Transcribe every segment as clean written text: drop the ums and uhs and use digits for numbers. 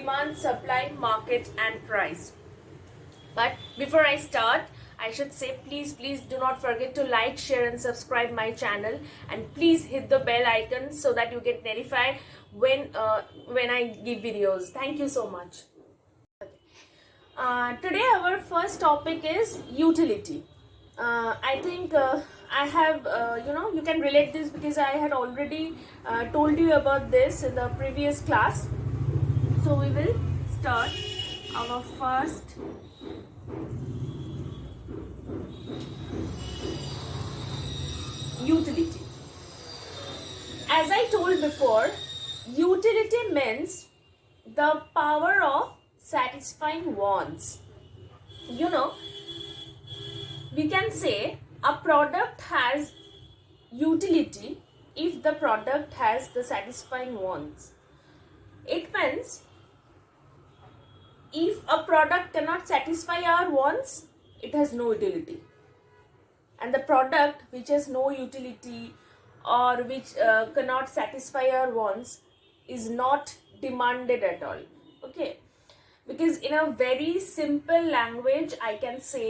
demand, supply, market and price. But before I start, I should say please do not forget to like, share and subscribe my channel, and please hit the bell icon so that you get notified when I give videos. Thank you so much. Today our first topic is utility. I think I have you can relate this because I had already told you about this in the previous class. So we will start our first utility. As I told before, utility means the power of satisfying wants. You know, we can say a product has utility if the product has the satisfying wants. It means if a product cannot satisfy our wants, it has no utility. And the product which has no utility or which cannot satisfy our wants is not demanded at all. Okay, because in a very simple language I can say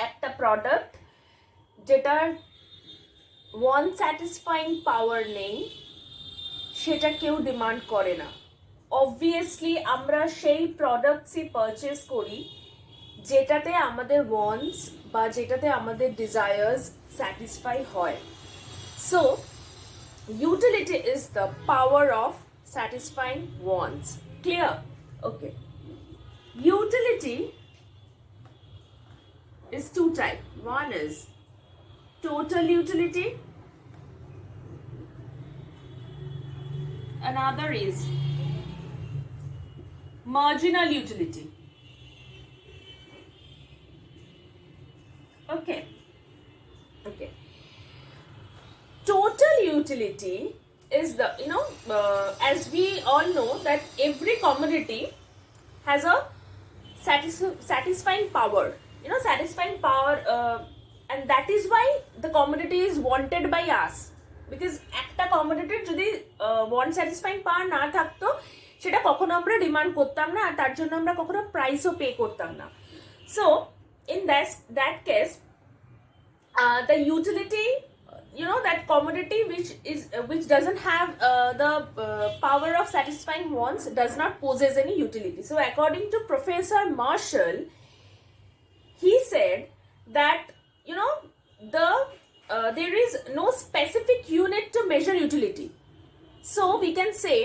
একটা product যেটার one satisfying পাওয়ার নেই সেটা কেউ demand করে না। Obviously আমরা সেই প্রোডাক্টসই purchase করি যেটাতে আমাদের ওয়ান্টস বা যেটাতে আমাদের ডিজায়ার্স স্যাটিসফাই হয়। So utility is the power of satisfying wants. Clear? Okay. Utility is two types. One is total utility, another is marginal utility. Okay. Total utility is the, as we all know that every commodity has a satisfying power. Satisfying power, and that is why the commodity is wanted by us, because একটা commodity যদি want satisfying power না থাকতো সেটা কখনো আমরা demand করতাম না আর তার জন্য আমরা কখনো প্রাইসও পে করতাম না। So in that case the utility, that commodity which doesn't have the power of satisfying wants does not possess any utility. So according to Professor Marshall, he said that there is no specific unit to measure utility. So we can say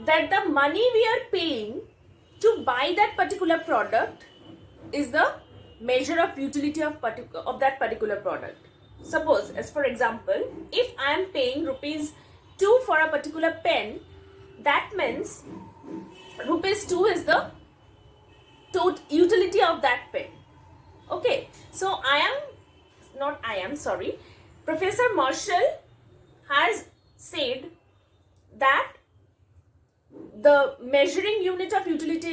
that the money we are paying to buy that particular product is the measure of utility of that particular product. Suppose, as for example, if I am paying ₹2 for a particular pen, that means ₹2 is the utility of that pen. Okay, so Professor Marshall has said that the measuring unit of utility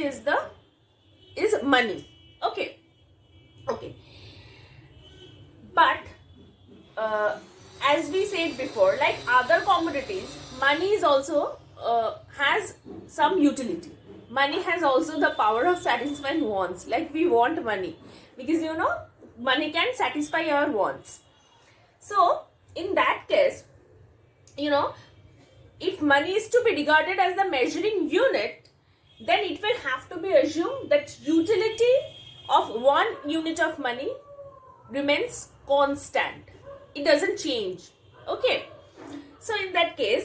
is money. Okay, but as we said before, like other commodities, money is also has some utility. Money has also the power of satisfying wants. Like we want money because money can satisfy our wants. So in that case, if money is to be regarded as the measuring unit, then it will have to be assumed that utility of one unit of money remains constant. It doesn't change. Okay, so in that case,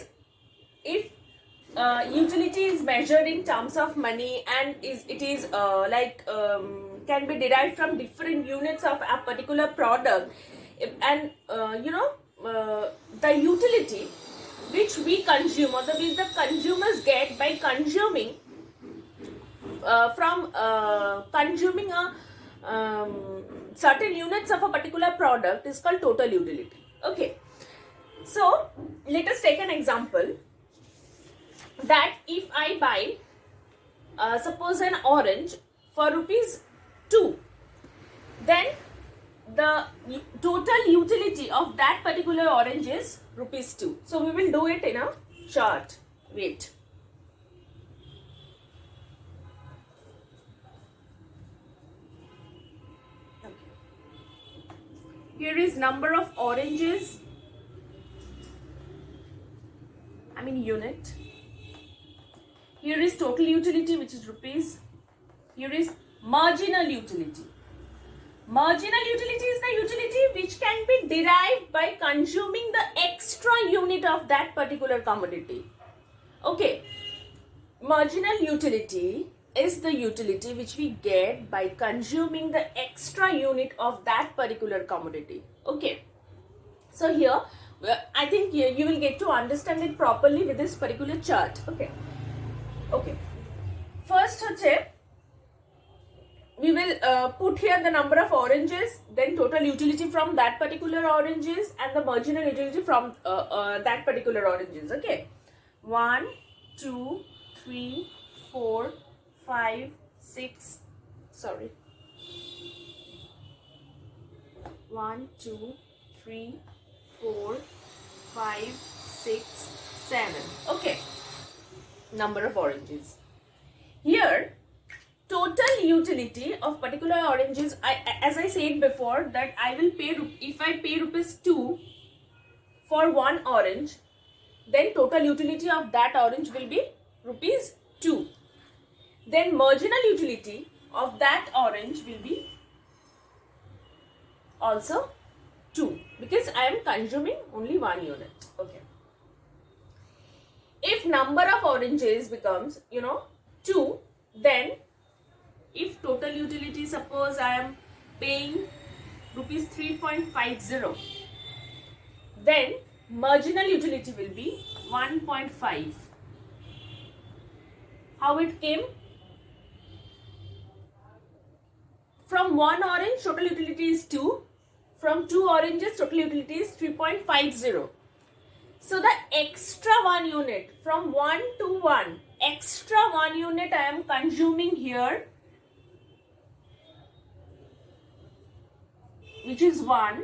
if utility is measured in terms of money and it is can be derived from different units of a particular product, and the utility which we consume or which the consumers get by consuming from consuming a certain units of a particular product is called total utility. Okay, so let us take an example that if I buy suppose an orange for ₹2, then the total utility of that particular orange is ₹2. So we will do it in a chart. Wait. Here is number of oranges, unit. Here is total utility, which is rupees. Here is marginal utility. Marginal utility is the utility which can be derived by consuming the extra unit of that particular commodity. Okay. Marginal utility is the utility which we get by consuming the extra unit of that particular commodity. Okay. So here, I think you will get to understand it properly with this particular chart. Okay. Okay. First, we will put here the number of oranges, then total utility from that particular oranges, and the marginal utility from that particular oranges. Okay. 1, 2, 3, 4, 5, 6. Sorry. 1, 2, 3, 4, 5, 6, 7. Okay. Number of oranges. Here, total utility of particular oranges, as I said before, that I will pay, if I pay rupees 2 for one orange, then total utility of that orange will be rupees 2. Then marginal utility of that orange will be also 2, because I am consuming only one unit. Okay. If number of oranges becomes 2, then if total utility, suppose I am paying rupees 3.50, then marginal utility will be 1.5. How it came? From one orange, total utility is 2. From 2 oranges, total utility is 3.50. So the extra 1 unit, from 1 to 1, extra 1 unit I am consuming here, which is 1.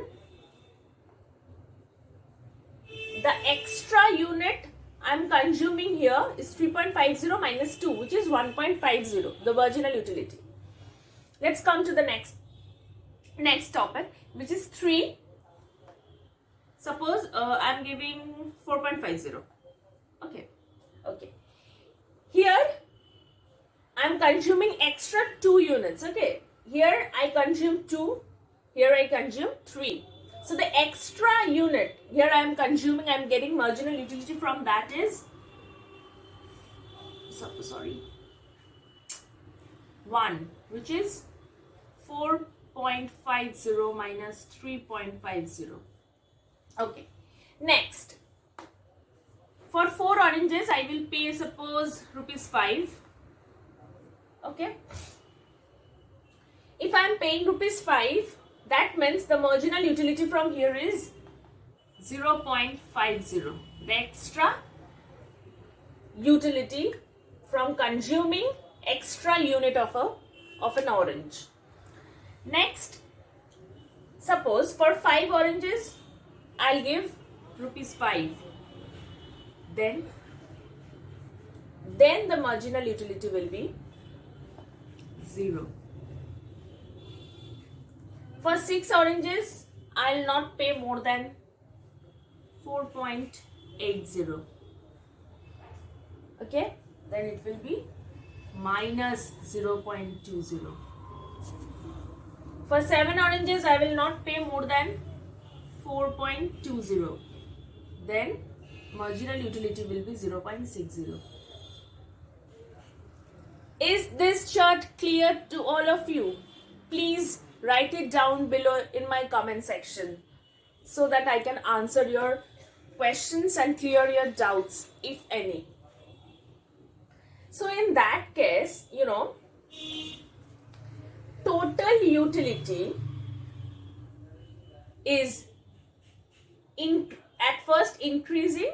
The extra unit I am consuming here is 3.50 minus 2, which is 1.50, the marginal utility. Let's come to the next topic, which is 3. Suppose I am giving 4.50. Okay. Here I am consuming extra 2 units. Okay. Here I consume 2. Here I consume 3. So the extra unit here I am consuming, I am getting marginal utility from that is 1, which is 4.50 minus 3.50. Okay. Next, for 4 oranges I will pay, suppose, rupees 5. Okay. If I am paying rupees 5, that means the marginal utility from here is 0.50. The extra utility from consuming extra unit of an orange. Next, suppose for 5 oranges I'll give rupees 5. Then the marginal utility will be 0. For 6 oranges, I'll not pay more than 4.80. Okay, then it will be minus 0.20. For 7 oranges, I will not pay more than 4.20. Then marginal utility will be 0.60. Is this chart clear to all of you? Please write it down below in my comment section so that I can answer your questions and clear your doubts, if any. So in that case, total utility is at first increasing,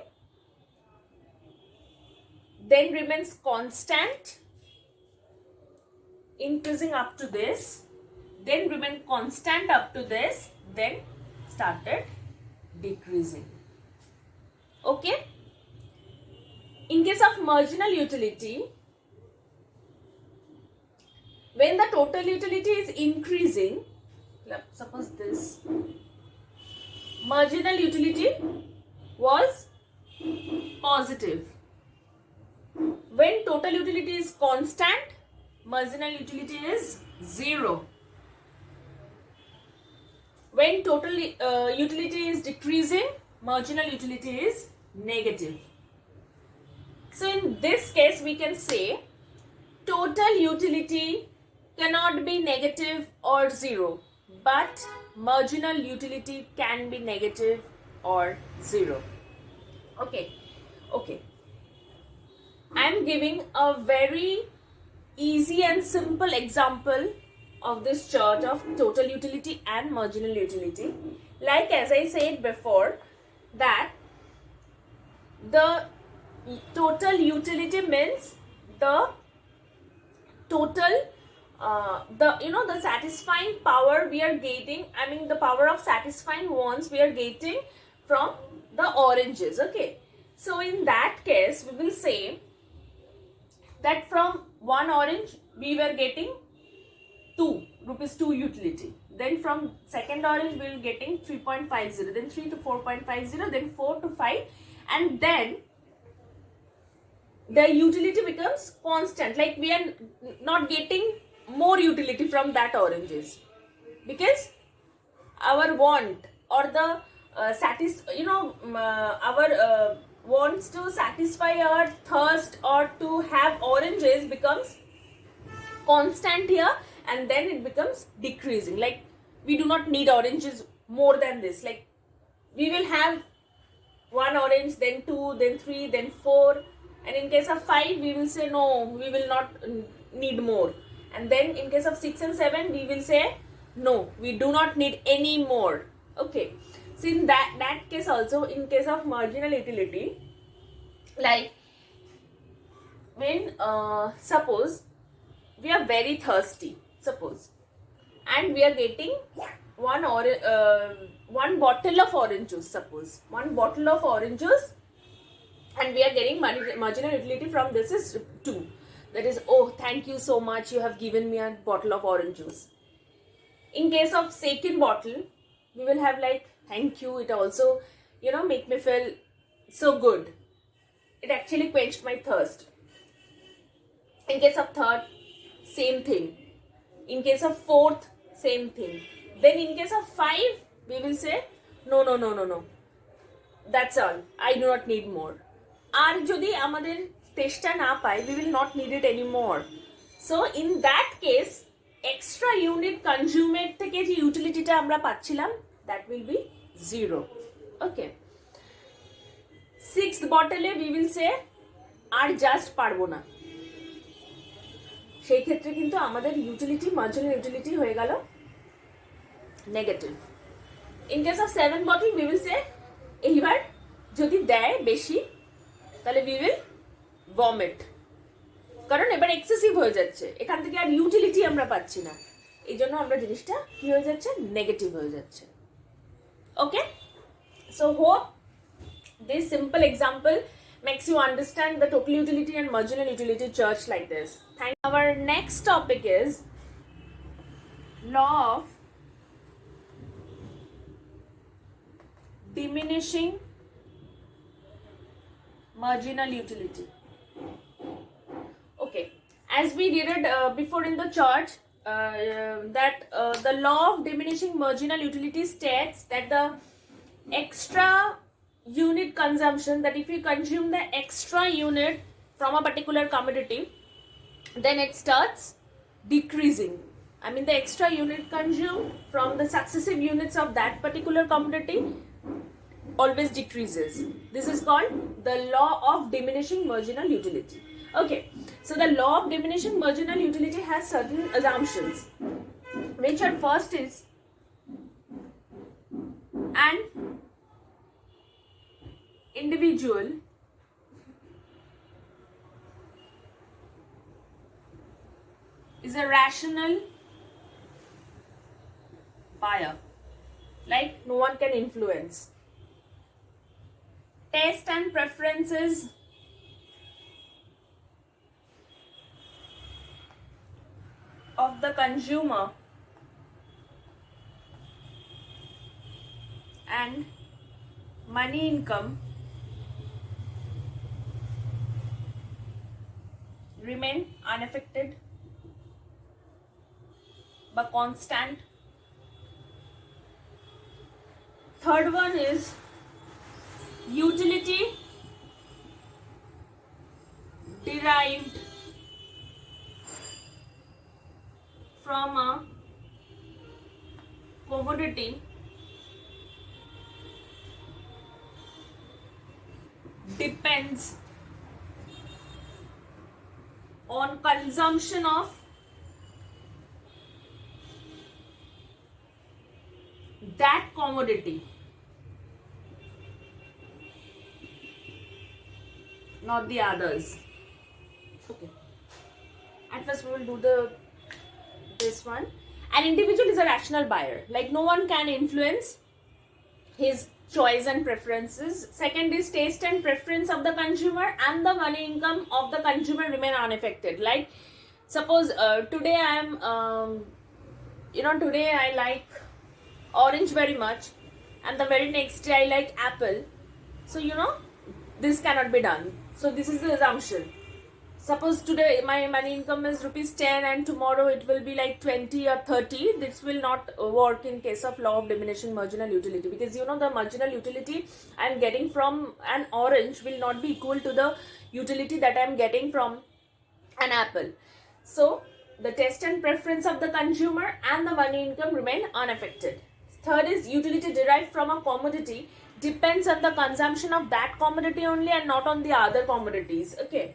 then remains constant, increasing up to this, then remain constant up to this, then started decreasing. Okay. In case of marginal utility, when the total utility is increasing, suppose this, marginal utility was positive. When total utility is constant, marginal utility is 0. When total utility is decreasing, marginal utility is negative. So in this case, we can say total utility cannot be negative or 0, but marginal utility can be negative or 0. Okay. I am giving a very easy and simple example of this chart of total utility and marginal utility. Like as I said before, that the total utility means the total the satisfying power we are getting, I mean the power of satisfying wants we are getting from the oranges. Okay, so in that case we will say that from one orange we were getting 2 rupees 2 utility, then from second orange we will getting 3.50, then 3 to 4.50, then 4 to 5, and then the utility becomes constant, like we are not getting more utility from that oranges, because our want or the our wants to satisfy our thirst or to have oranges becomes constant here, and then it becomes decreasing, like we do not need oranges more than this, like we will have 1 orange, then 2, then 3, then 4, and in case of 5 we will say no, we will not need more, and then in case of 6 and 7 we will say no, we do not need any more. Okay, so in that case also, in case of marginal utility, like when suppose we are very thirsty, suppose, and we are getting one bottle of orange juice, suppose 1 bottle of orange juice, and we are getting marginal utility from this is 2. That is, oh, thank you so much, you have given me a bottle of orange juice. In case of second bottle, we will have like, thank you, it also, make me feel so good. It actually quenched my thirst. In case of third, same thing. In case of fourth, same thing. Then in case of 5, we will say, no. That's all. I do not need more. আর যদি আমাদের তেষ্টা না পাই, we will not need it anymore. So in that case, extra unit consumed থেকে যে ইউটিলিটিটা আমরা পাচ্ছিলাম, that will be 0. Okay. 6th bottle we will say আর just পারবো না, সেই ক্ষেত্রে কিন্তু আমাদের ইউটিলিটি, মার্জিনাল ইউটিলিটি হয়ে গেল negative. In case of 7 bottle we will say এইবার যদি দেয় বেশি তাহলে we will vomit, কারণ এবার এক্সেসিভ হয়ে যাচ্ছে, এখান থেকে আর ইউটিলিটি আমরা পাচ্ছি না, এই জন্য আমরা জিনিসটা কি হয়ে যাচ্ছে, নেগেটিভ হয়ে যাচ্ছে। Okay, so hope this simple example makes you understand the total utility and marginal utility chart like this. Our next topic is law of diminishing marginal utility. Okay, as we did it before in the chart, that the law of diminishing marginal utility states that the extra unit consumption, that if you consume the extra unit from a particular commodity, then it starts decreasing. I mean the extra unit consumed from the successive units of that particular commodity always decreases. This is called the law of diminishing marginal utility. Okay, so the law of diminishing marginal utility has certain assumptions, which are first is an individual is a rational buyer, like no one can influence. Taste and preferences of the consumer and money income remain unaffected but constant. Third one is utility derived from a commodity depends on consumption of that commodity, not the others. Okay. At first we will do this one. An individual is a rational buyer. Like no one can influence his choice and preferences. Second is taste and preference of the consumer and the money income of the consumer remain unaffected. Like suppose today I am, today I like orange very much and the very next day I like apple. So this cannot be done. So this is the assumption. Suppose today my money income is rupees 10 and tomorrow it will be like 20 or 30. This will not work in case of law of diminishing marginal utility, because the marginal utility I am getting from an orange will not be equal to the utility that I am getting from an apple. So the taste and preference of the consumer and the money income remain unaffected. Third is utility derived from a commodity depends on the consumption of that commodity only and not on the other commodities. Okay.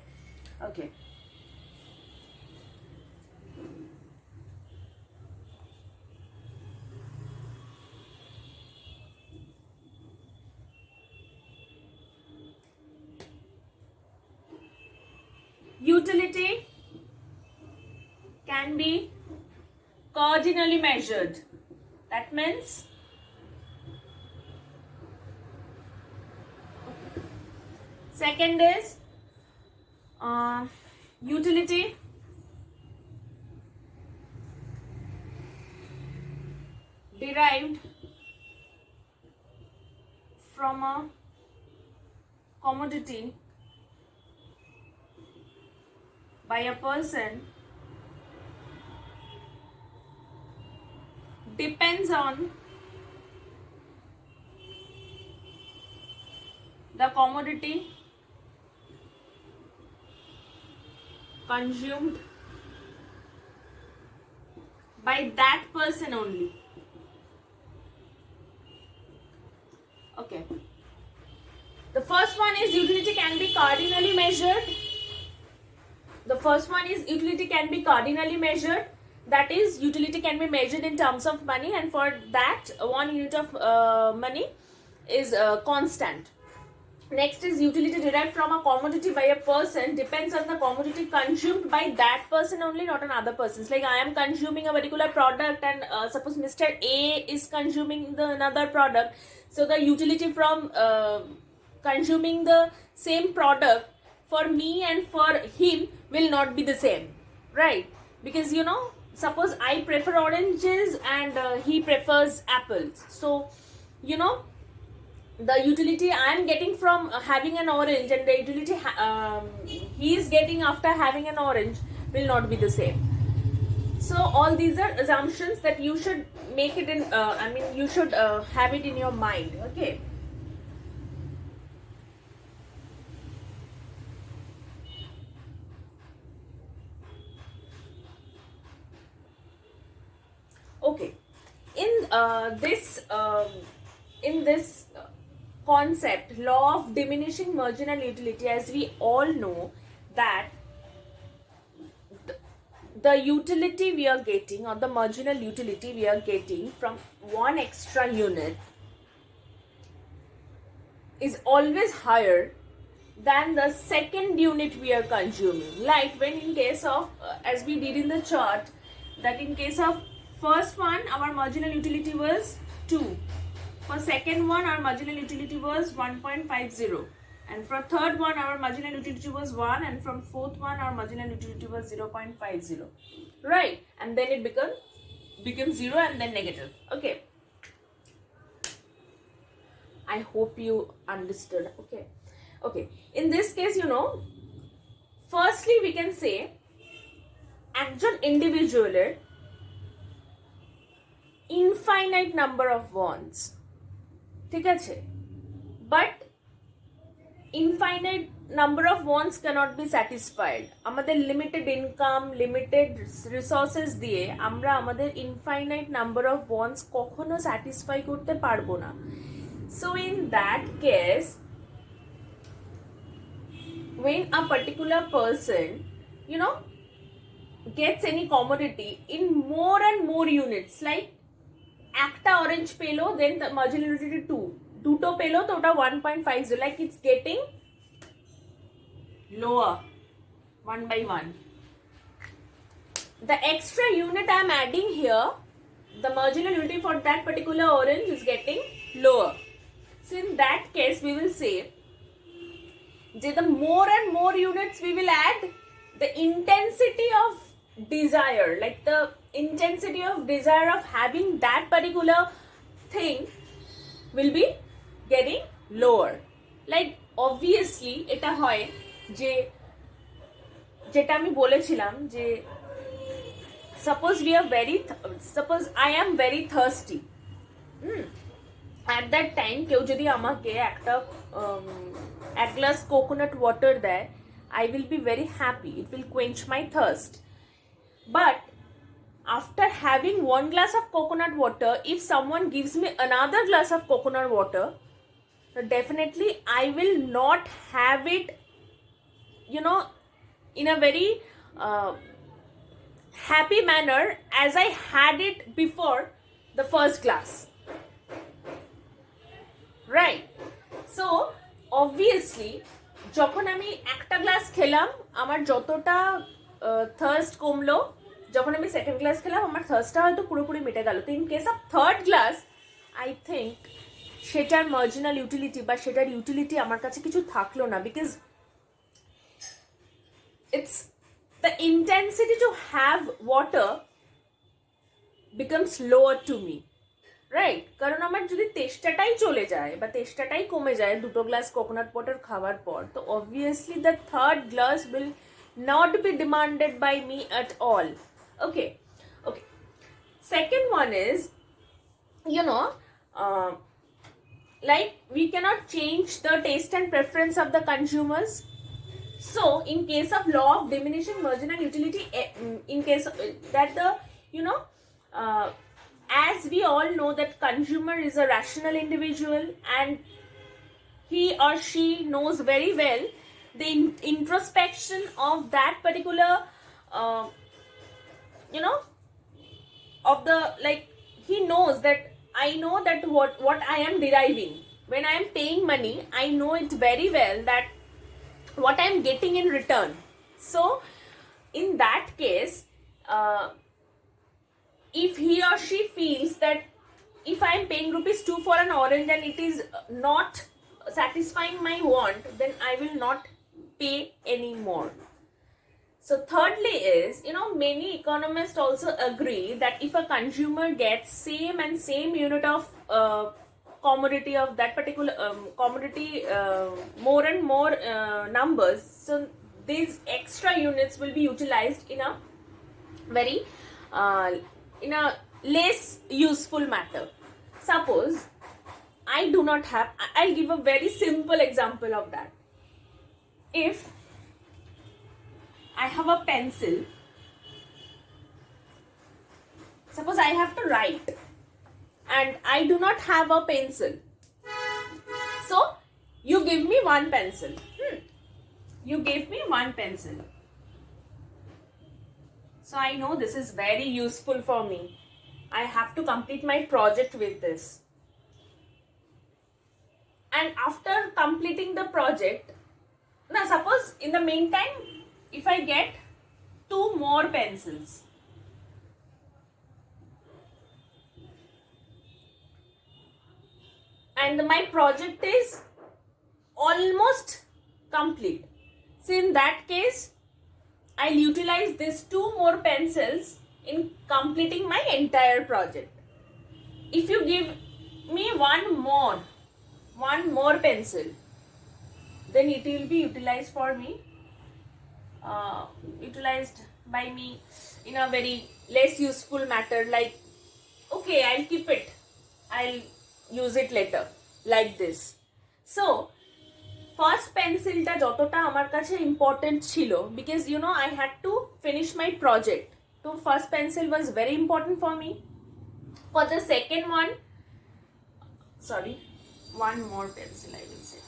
Utility can be cardinally measured. That means second is utility derived from a commodity by a person depends on the commodity consumed by that person only. Okay. The first one is utility can be cardinally measured. That is, utility can be measured in terms of money, and for that 1 unit of money is constant. Next is utility derived from a commodity by a person depends on the commodity consumed by that person only, not on other persons. Like I am consuming a particular product and suppose Mr. A is consuming another product. So the utility from consuming the same product for me and for him will not be the same, right? Because suppose I prefer oranges and he prefers apples. So the utility I am getting from having an orange and the utility he is getting after having an orange will not be the same. So all these are assumptions that you should make it in, you should have it in your mind. Okay. Okay. In this concept, law of diminishing marginal utility, as we all know that the utility we are getting, or the marginal utility we are getting from one extra unit is always higher than the second unit we are consuming. Like when in case of, as we did in the chart, that in case of first one our marginal utility was 2. For second one our marginal utility was 1.50, and for third one our marginal utility was 1, and from fourth one our marginal utility was 0.50, right? And then it becomes 0 and then negative. Okay. I hope you understood. Okay. In this case, firstly we can say একজন ইন্ডিভিজুয়ালের infinite number of wants, ঠিক আছে, but infinite number of wants cannot be satisfied. আমাদের limited income, limited resources দিয়ে আমরা আমাদের infinite number of wants কখনো satisfy করতে পারবো না। So in that case, when a particular person gets any commodity in more and more units, like একটা orange পেলো, then the marginal utility 2, দুটো পেলো তো ওটা 1.50, like it's getting lower 1 by 1. The extra unit I am adding here, the marginal utility for that particular orange is getting lower. So in that case we will say the more and more units we will add, the intensity of desire, like the intensity of desire of having that particular thing will be getting lower. Like obviously এটা হয় যে যেটা আমি বলেছিলাম যে suppose I am very thirsty, at that time কেউ যদি আমাকে একটা এক গ্লাস কোকোনাট ওয়াটার দেয়, I will be very happy, it will quench my thirst. But after having one glass of coconut water, if someone gives me another glass of coconut water, definitely I will not have it in a very happy manner as I had it before the first glass, right? So obviously যখন আমি একটা glass খেলাম আমার যতটা thirst কমলো, যখন আমি second glass খেলাম আমার থার্স্টটা হয়তো পুরোপুরি মিটে গেল। তো in case of third glass I think সেটার মার্জিনাল ইউটিলিটি বা সেটার ইউটিলিটি আমার কাছে কিছু থাকলো না, because it's the intensity to have water becomes lower to me, right? কারণ আমার যদি তেষ্টাটাই চলে যায় বা তেষ্টাটাই কমে যায় দুটো গ্লাস কোকোনাট ওয়াটার খাওয়ার পর, তো obviously the third glass will not be demanded by me at all. Okay. Second one is, like we cannot change the taste and preference of the consumers. So in case of law of diminishing marginal utility, in case of that as we all know that consumer is a rational individual and he or she knows very well the introspection of that particular of the, like he knows that I know that what I am deriving when I am paying money, I know it very well that what I am getting in return. So in that case, if he or she feels that if I am paying ₹2 for an orange and it is not satisfying my want, then I will not pay anymore. So thirdly is, many economists also agree that if a consumer gets same unit of commodity of that particular commodity more and more numbers, so these extra units will be utilized in a very in a less useful matter. Suppose I do not have, I'll give a very simple example of that. If I have a pencil, suppose I have to write and I do not have a pencil, so you give me one pencil. You gave me one pencil, so I know this is very useful for me. I have to complete my project with this, and after completing the project, now suppose in the meantime if I get 2 more pencils, and my project is almost complete, so in that case I'll utilize these 2 more pencils in completing my entire project. If you give me one more one more pencil, then it will be utilized for me, utilized by me in a very less useful matter, like okay, I'll keep it, I'll use it later, like this. So first pencilটা যতটা আমার কাছে important ছিল, because you know I had to finish my project, so first pencil was very important for me. For the second one, sorry, one more pencil I will say.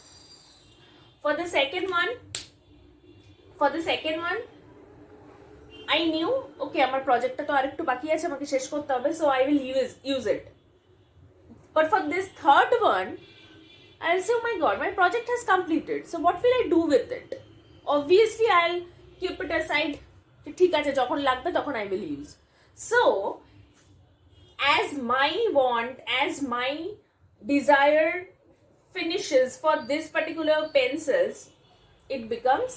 For the second one I knew okay আমার প্রজেক্টটা তো আরেকটু বাকি আছে, আমাকে শেষ করতে হবে, so I will use it. But for this third one I'll say, oh my god, my project has completed, so what will I do with it? Obviously I'll keep it aside, ঠিক আছে যখন লাগবে তখন I will use. So as my want, as my desire finishes for this particular pencils, it becomes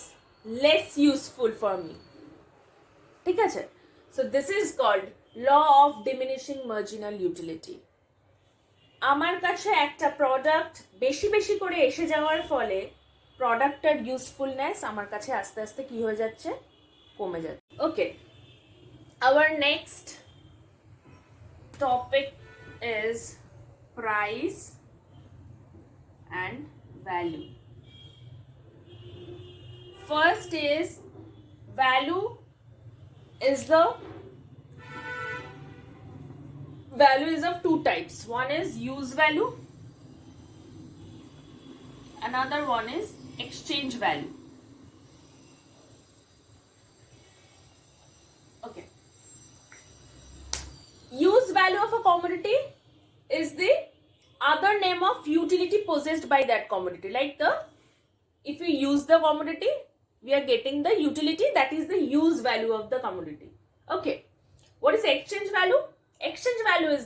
less useful for me. ঠিক আছে? So this is called law of diminishing marginal utility. আমার কাছে একটা প্রোডাক্ট বেশি বেশি করে এসে যাওয়ার ফলে প্রোডাক্টের ইউজফুলনেস আমার কাছে আস্তে আস্তে কি হয়ে যাচ্ছে, কমে যাচ্ছে. Okay, our next topic is price and value. First is value is the value is of two types. One is use value, another one is exchange value. Okay, use value of a commodity is the other name of utility possessed by that commodity. Like if we use the commodity, we are getting the utility, that is the use value of the commodity. Okay, what is exchange value? Exchange value is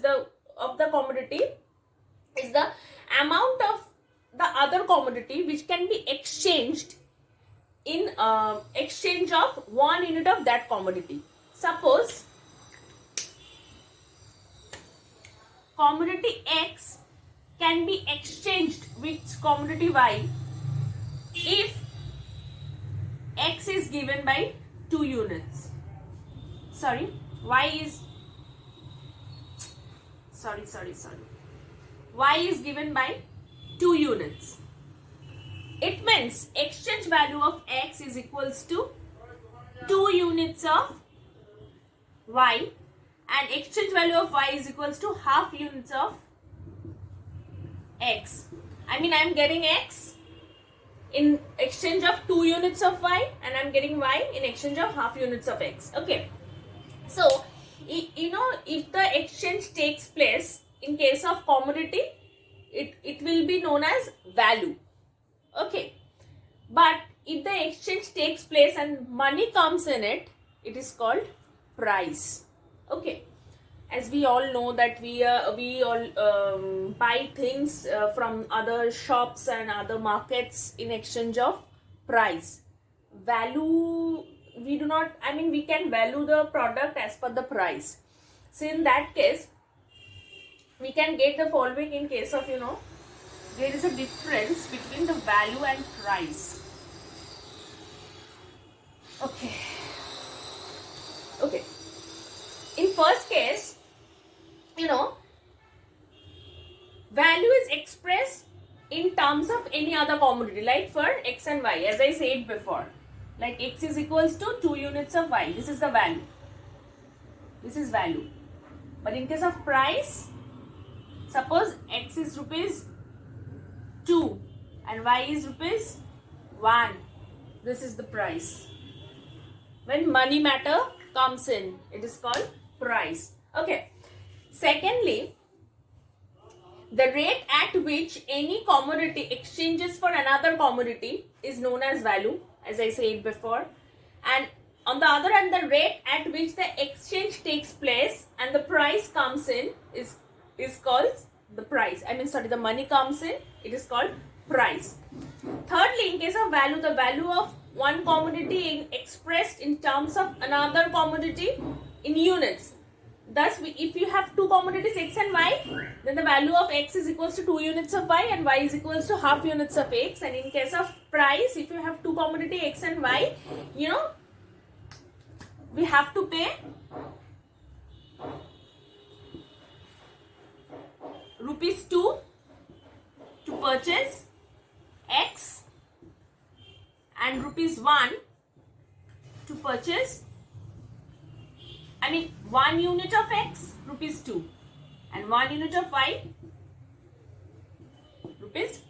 of the commodity is the amount of the other commodity which can be exchanged in exchange of one unit of that commodity. Suppose commodity X can be exchanged with commodity Y if X is given by 2 units. Sorry, Y is Y is given by 2 units. It means exchange value of X is equals to 2 units of Y, and exchange value of Y is equals to half units of X. I mean, I'm getting X in exchange of 2 units of Y, and I'm getting Y in exchange of half units of X. Okay, so you know, if the exchange takes place in case of commodity, it will be known as value. Okay, but if the exchange takes place and money comes in it, it is called price. Okay, as we all know that we all buy things from other shops and other markets in exchange of price. Value, we do not, I mean, we can value the product as per the price. So in that case, we can get the following in case of, you know, there is a difference between the value and price. Okay. In first case, you know, value is expressed in terms of any other commodity, like for X and Y, as I said before. Like X is equals to 2 units of Y. This is the value. This is value. But in case of price, suppose X is rupees 2 and Y is rupees 1. This is the price. When money matter comes in, it is called price. Okay. Secondly, the rate at which any commodity exchanges for another commodity is known as value, as I said before. And on the other hand, the rate at which the exchange takes place and the price comes in is called the price. I mean, sorry, the money comes in, it is called price. Thirdly, in case of value, the value of one commodity expressed in terms of another commodity in units, thus if you have two commodities x and y, then the value of x is equals to 2 units of y and y is equals to half units of x. And in case of price, if you have two commodity x and y, you know, we have to pay rupees 2 to purchase x and rupees 1 to purchase, 1 unit of x, rupees 2, and 1 unit of y, rupees